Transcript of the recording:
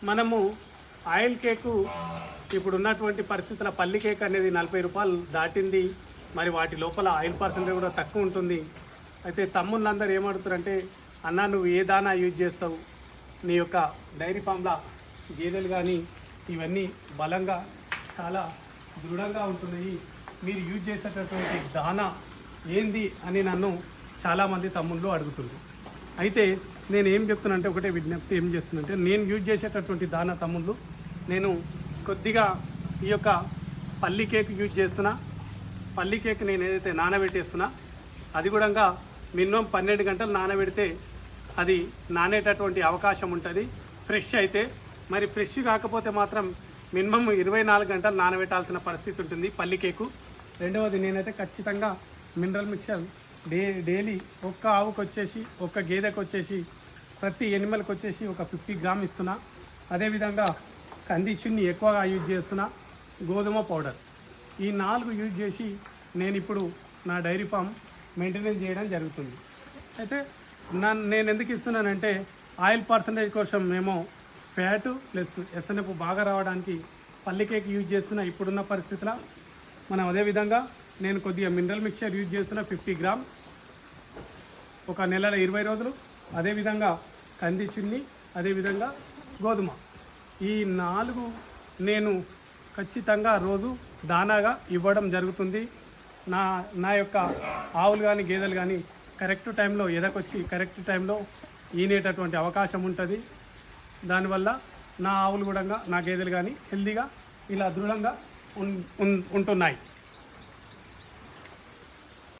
మనము oil cake ఇప్పుడు ఉన్నటువంటి పరిస్థితుల పల్లి కేక్ అనేది 40 రూపాయలు దాటింది. మరి వాటి లోపల ఆయిల్ పర్సెంటేజ్ కూడా తక్కువ ఉంటుంది. అయితే తమ్ముళ్ళందరూ ఏమడుగుతారంటే, అన్న నువ్వు ఏ దానా యూజ్ చేస్తావు, నీ యొక్క డైరీ ఫామ్లో గేదెలు కానీ ఇవన్నీ బలంగా చాలా దృఢంగా ఉంటున్నాయి, మీరు యూజ్ చేసేటటువంటి దానా ఏంది అని నన్ను చాలామంది తమ్ముళ్ళు అడుగుతుంది. అయితే నేను ఏం చెప్తున్నానంటే, ఒకటే విజ్ఞప్తి ఏం చేస్తున్నానంటే, నేను యూజ్ చేసేటటువంటి దానా తమ్ముళ్ళు, నేను కొద్దిగా ఈ యొక్క పల్లి కేక్ యూజ్ చేస్తున్నా. పల్లి కేక్ నేను ఏదైతే నానబెట్టేస్తున్నా అది కూడా మినిమం 12 గంటలు నానబెడితే అది నానేటటువంటి అవకాశం ఉంటుంది ఫ్రెష్ అయితే. మరి ఫ్రెష్ కాకపోతే మాత్రం మినిమం 24 గంటలు నానబెట్టాల్సిన పరిస్థితి ఉంటుంది పల్లి కేకు. రెండవది, నేనైతే ఖచ్చితంగా మినరల్ మిక్చర్ డైలీ ఒక్క ఆవుకు వచ్చేసి, ఒక్క గేదెకు వచ్చేసి, ప్రతి ఎనిమల్కి వచ్చేసి ఒక 50 గ్రామ్ ఇస్తున్నా. అదేవిధంగా కంది చిన్ని ఎక్కువగా యూజ్ చేస్తున్నా, గోధుమ పౌడర్, ఈ 4 యూజ్ చేసి నేను ఇప్పుడు నా డైరీ ఫామ్ మెయింటెనెన్స్ చేయడం జరుగుతుంది. అయితే నేను ఎందుకు ఇస్తున్నానంటే, ఆయిల్ పర్సంటేజ్ కోసం మేము ఫ్యాటు ప్లస్ ఎస్ఎన్ఎఫ్ బాగా రావడానికి పల్లి కేక్ యూజ్ చేస్తున్నా ఇప్పుడున్న పరిస్థితిలో. మనం అదేవిధంగా నేను కొద్దిగా మినరల్ మిక్చర్ యూజ్ చేస్తున్న 50 గ్రామ్ ఒక నెలలో 20 రోజులు. అదేవిధంగా కంది చిన్ని, అదేవిధంగా గోధుమ, ఈ 4 నేను ఖచ్చితంగా రోజు దానాగా ఇవ్వడం జరుగుతుంది. నా యొక్క ఆవులు కానీ గేదెలు కానీ కరెక్ట్ టైంలో ఎదకొచ్చి కరెక్ట్ టైంలో ఈనేటటువంటి అవకాశం ఉంటుంది. దానివల్ల నా ఆవులు కూడా, నా గేదెలు కానీ హెల్తీగా ఇలా దృఢంగా ఉంటున్నాయి.